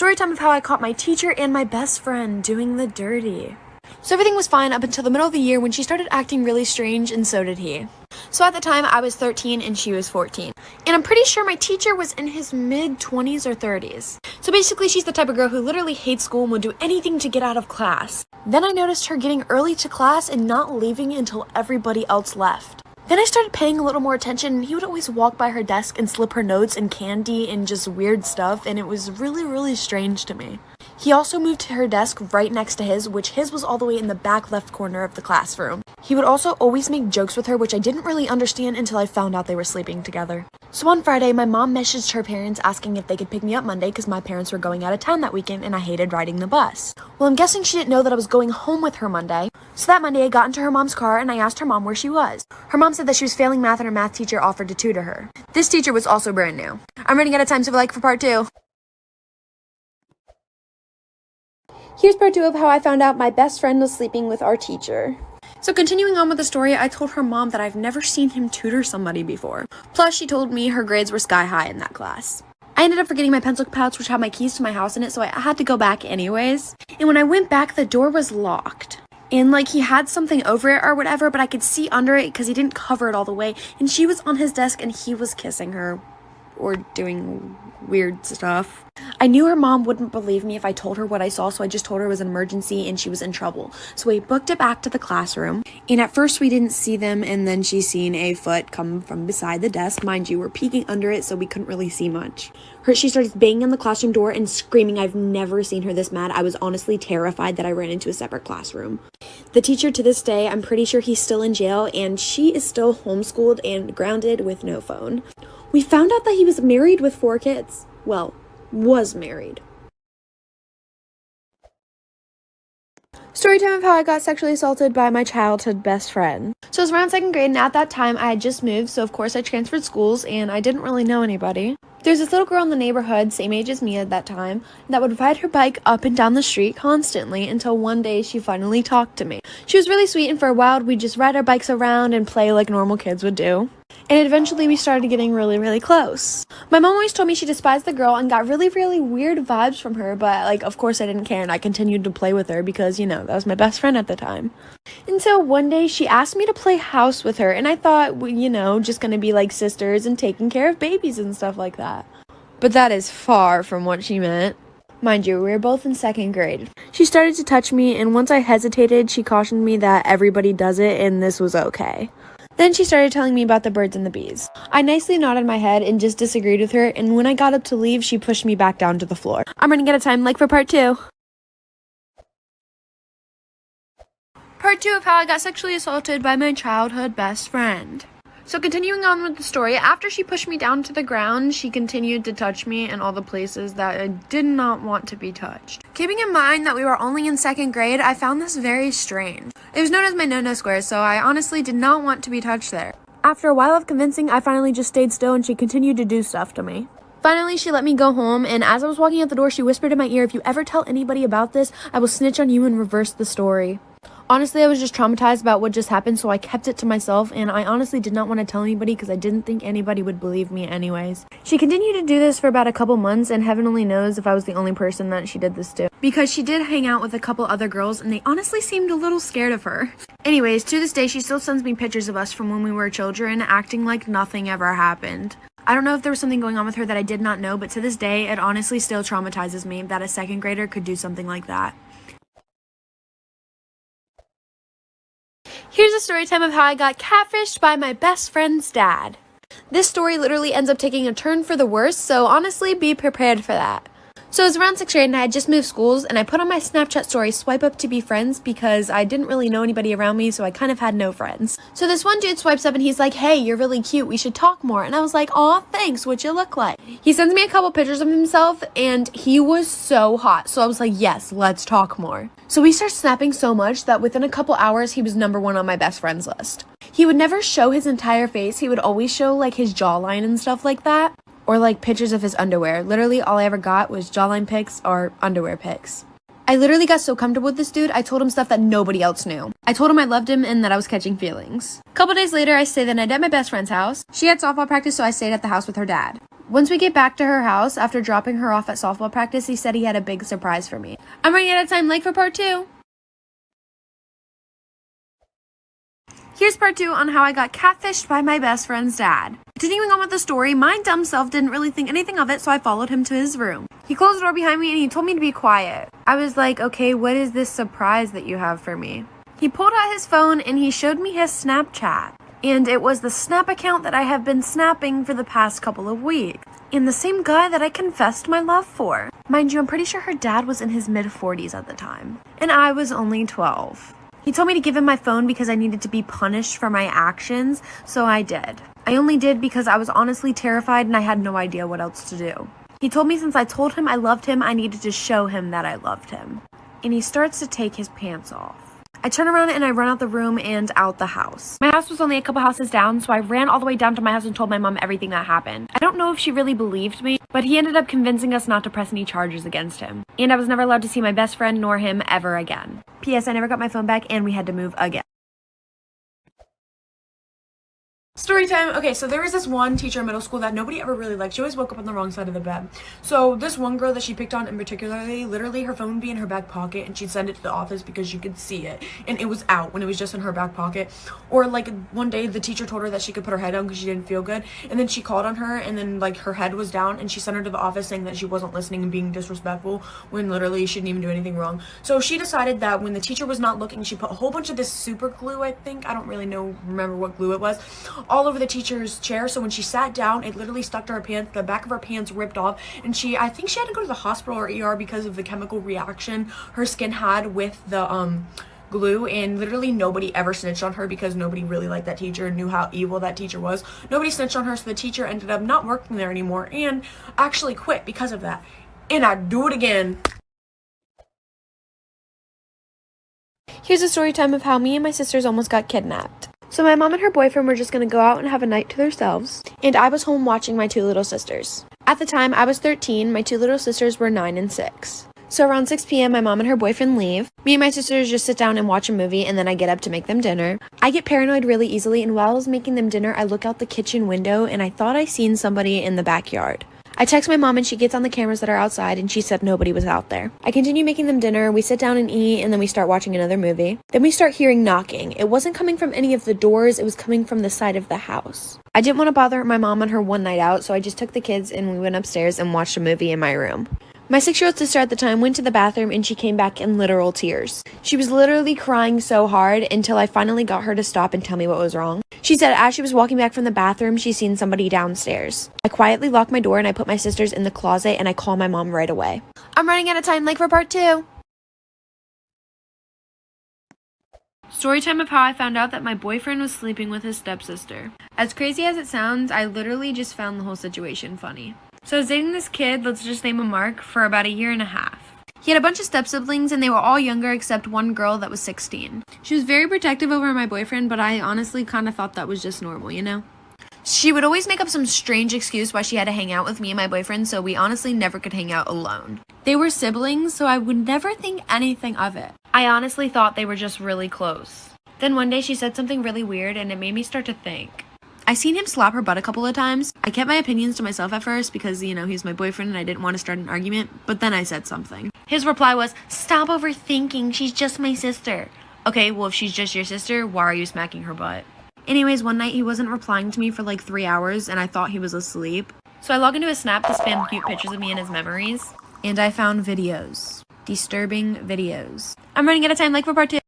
Story time of how I caught my teacher and my best friend doing the dirty. So everything was fine up until the middle of the year when she started acting really strange, and so did he. So at the time, I was 13 and she was 14. And I'm pretty sure my teacher was in his mid-20s or 30s. So basically, she's the type of girl who literally hates school and would do anything to get out of class. Then I noticed her getting early to class and not leaving until everybody else left. Then I started paying a little more attention, and he would always walk by her desk and slip her notes and candy and just weird stuff, and it was really strange to me. He also moved to her desk right next to his, which his was all the way in the back left corner of the classroom. He would also always make jokes with her, which I didn't really understand until I found out they were sleeping together. So on Friday, my mom messaged her parents asking if they could pick me up Monday because my parents were going out of town that weekend and I hated riding the bus. Well, I'm guessing she didn't know that I was going home with her Monday. So that Monday, I got into her mom's car and I asked her mom where she was. Her mom said that she was failing math and her math teacher offered to tutor her. This teacher was also brand new. I'm running out of time, so like for part 2. Here's part 2 of how I found out my best friend was sleeping with our teacher. So continuing on with the story, I told her mom that I've never seen him tutor somebody before. Plus, she told me her grades were sky high in that class. I ended up forgetting my pencil pouch, which had my keys to my house in it, so I had to go back anyways. And when I went back, the door was locked. And like he had something over it or whatever, but I could see under it because he didn't cover it all the way. And she was on his desk and he was kissing her or doing weird stuff. I knew her mom wouldn't believe me if I told her what I saw, so I just told her it was an emergency and she was in trouble. So we booked it back to the classroom. And at first we didn't see them, and then she seen a foot come from beside the desk. Mind you, we're peeking under it, so we couldn't really see much. She started banging on the classroom door and screaming. I've never seen her this mad. I was honestly terrified that I ran into a separate classroom. The teacher to this day, I'm pretty sure he's still in jail, and she is still homeschooled and grounded with no phone. We found out that he was married with 4 kids. Well, was married. Story time of how I got sexually assaulted by my childhood best friend. So it was around 2nd grade, and at that time I had just moved, so of course I transferred schools and I didn't really know anybody. There's this little girl in the neighborhood, same age as me at that time, that would ride her bike up and down the street constantly until one day she finally talked to me. She was really sweet, and for a while we'd just ride our bikes around and play like normal kids would do. And eventually we started getting really close. My mom always told me she despised the girl and got really weird vibes from her, but like of course I didn't care and I continued to play with her because, you know, that was my best friend at the time. And so one day she asked me to play house with her, and I thought, you know, just gonna be like sisters and taking care of babies and stuff like that. But that is far from what she meant. Mind you, we were both in 2nd grade. She started to touch me, and once I hesitated, she cautioned me that everybody does it and this was okay. Then she started telling me about the birds and the bees. I nicely nodded my head and just disagreed with her, and when I got up to leave, she pushed me back down to the floor. I'm running out of time, like for part 2. Part 2 of how I got sexually assaulted by my childhood best friend. So continuing on with the story, after she pushed me down to the ground, she continued to touch me in all the places that I did not want to be touched. Keeping in mind that we were only in 2nd grade, I found this very strange. It was known as my no-no square, so I honestly did not want to be touched there. After a while of convincing, I finally just stayed still and she continued to do stuff to me. Finally, she let me go home, and as I was walking out the door, she whispered in my ear, if you ever tell anybody about this, I will snitch on you and reverse the story. Honestly, I was just traumatized about what just happened, so I kept it to myself, and I honestly did not want to tell anybody because I didn't think anybody would believe me anyways. She continued to do this for about a couple months, and heaven only knows if I was the only person that she did this to. Because she did hang out with a couple other girls, and they honestly seemed a little scared of her. Anyways, to this day, she still sends me pictures of us from when we were children, acting like nothing ever happened. I don't know if there was something going on with her that I did not know, but to this day, it honestly still traumatizes me that a 2nd grader could do something like that. Here's a story time of how I got catfished by my best friend's dad. This story literally ends up taking a turn for the worse, so honestly, be prepared for that. So it was around 6th grade and I had just moved schools, and I put on my Snapchat story, swipe up to be friends, because I didn't really know anybody around me, so I kind of had no friends. So this one dude swipes up and he's like, hey, you're really cute, we should talk more. And I was like, aw, thanks, what you look like? He sends me a couple pictures of himself and he was so hot. So I was like, yes, let's talk more. So we started snapping so much that within a couple hours, he was #1 on my best friends list. He would never show his entire face. He would always show like his jawline and stuff like that. Or like pictures of his underwear. Literally all I ever got was jawline pics or underwear pics. I literally got so comfortable with this dude, I told him stuff that nobody else knew. I told him I loved him and that I was catching feelings. A couple days later, I stayed the night at my best friend's house. She had softball practice, so I stayed at the house with her dad. Once we get back to her house, after dropping her off at softball practice, he said he had a big surprise for me. I'm running out of time, like for part 2. Here's part 2 on how I got catfished by my best friend's dad. Continuing on with the story, my dumb self didn't really think anything of it, so I followed him to his room. He closed the door behind me and he told me to be quiet. I was like, okay, what is this surprise that you have for me? He pulled out his phone and he showed me his Snapchat. And it was the Snap account that I have been snapping for the past couple of weeks. And the same guy that I confessed my love for. Mind you, I'm pretty sure her dad was in his mid-40s at the time. And I was only 12. He told me to give him my phone because I needed to be punished for my actions, so I did. I only did because I was honestly terrified and I had no idea what else to do. He told me since I told him I loved him, I needed to show him that I loved him. And he starts to take his pants off. I turn around and I run out the room and out the house. My house was only a couple houses down, so I ran all the way down to my house and told my mom everything that happened. I don't know if she really believed me, but he ended up convincing us not to press any charges against him. And I was never allowed to see my best friend nor him ever again. P.S. I never got my phone back and we had to move again. Story time. Okay, so there was this one teacher in middle school that nobody ever really liked. She always woke up on the wrong side of the bed. So this one girl that she picked on in particularly, literally her phone would be in her back pocket and she'd send it to the office because she could see it. And it was out when it was just in her back pocket. Or like one day the teacher told her that she could put her head down because she didn't feel good. And then she called on her and then like her head was down and she sent her to the office saying that she wasn't listening and being disrespectful when literally she didn't even do anything wrong. So she decided that when the teacher was not looking, she put a whole bunch of this super glue, I think. I don't really remember what glue it was, all over the teacher's chair. So when she sat down, it literally stuck to her pants. The back of her pants ripped off and I think she had to go to the hospital or ER because of the chemical reaction her skin had with the glue. And literally nobody ever snitched on her because nobody really liked that teacher and knew how evil that teacher was. Nobody snitched on her, so the teacher ended up not working there anymore and actually quit because of that. And I'd do it again. Here's a story time of how me and my sisters almost got kidnapped. So my mom and her boyfriend were just going to go out and have a night to themselves, and I was home watching my 2 little sisters. At the time, I was 13, my 2 little sisters were 9 and 6. So around 6 p.m., my mom and her boyfriend leave. Me and my sisters just sit down and watch a movie, and then I get up to make them dinner. I get paranoid really easily, and while I was making them dinner, I look out the kitchen window, and I thought I seen somebody in the backyard. I text my mom and she gets on the cameras that are outside and she said nobody was out there. I continue making them dinner, we sit down and eat, and then we start watching another movie. Then we start hearing knocking. It wasn't coming from any of the doors, it was coming from the side of the house. I didn't want to bother my mom on her one night out, so I just took the kids and we went upstairs and watched a movie in my room. My 6-year-old sister at the time went to the bathroom and she came back in literal tears. She was literally crying so hard until I finally got her to stop and tell me what was wrong. She said as she was walking back from the bathroom, she seen somebody downstairs. I quietly lock my door and I put my sisters in the closet and I call my mom right away. I'm running out of time, like for part 2. Story time of how I found out that my boyfriend was sleeping with his stepsister. As crazy as it sounds, I literally just found the whole situation funny. So I was dating this kid, let's just name him Mark, for about 1.5 years. He had a bunch of step-siblings and they were all younger except one girl that was 16. She was very protective over my boyfriend, but I honestly kind of thought that was just normal, you know? She would always make up some strange excuse why she had to hang out with me and my boyfriend, so we honestly never could hang out alone. They were siblings, so I would never think anything of it. I honestly thought they were just really close. Then one day she said something really weird and it made me start to think. I seen him slap her butt a couple of times. I kept my opinions to myself at first because, you know, he's my boyfriend and I didn't want to start an argument, but then I said something. His reply was, "Stop overthinking, she's just my sister." Okay, well if she's just your sister, why are you smacking her butt? Anyways, one night he wasn't replying to me for like 3 hours and I thought he was asleep. So I log into his Snap to spam cute pictures of me and his memories. And I found videos. Disturbing videos. I'm running out of time, like for part 2.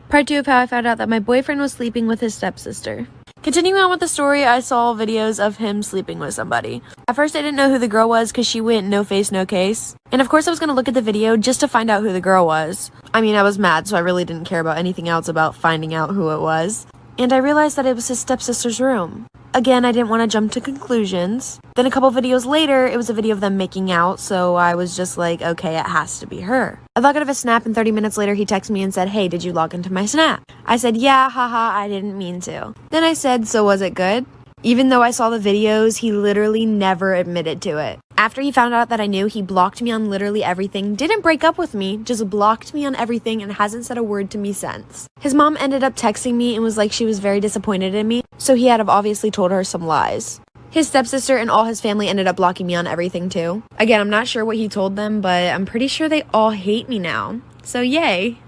Part 2 of how I found out that my boyfriend was sleeping with his stepsister. Continuing on with the story, I saw videos of him sleeping with somebody. At first I didn't know who the girl was because she went no face, no case. And of course I was going to look at the video just to find out who the girl was. I mean, I was mad, so I really didn't care about anything else about finding out who it was. And I realized that it was his stepsister's room. Again, I didn't want to jump to conclusions. Then a couple videos later, it was a video of them making out, so I was just like, okay, it has to be her. I log out of his Snap and 30 minutes later he texted me and said, "Hey, did you log into my Snap?" I said, "Yeah, haha, I didn't mean to." Then I said, "So was it good?" Even though I saw the videos, he literally never admitted to it. After he found out that I knew, he blocked me on literally everything, didn't break up with me, just blocked me on everything and hasn't said a word to me since. His mom ended up texting me and was like she was very disappointed in me, so he had obviously told her some lies. His stepsister and all his family ended up blocking me on everything too. Again, I'm not sure what he told them, but I'm pretty sure they all hate me now. So yay!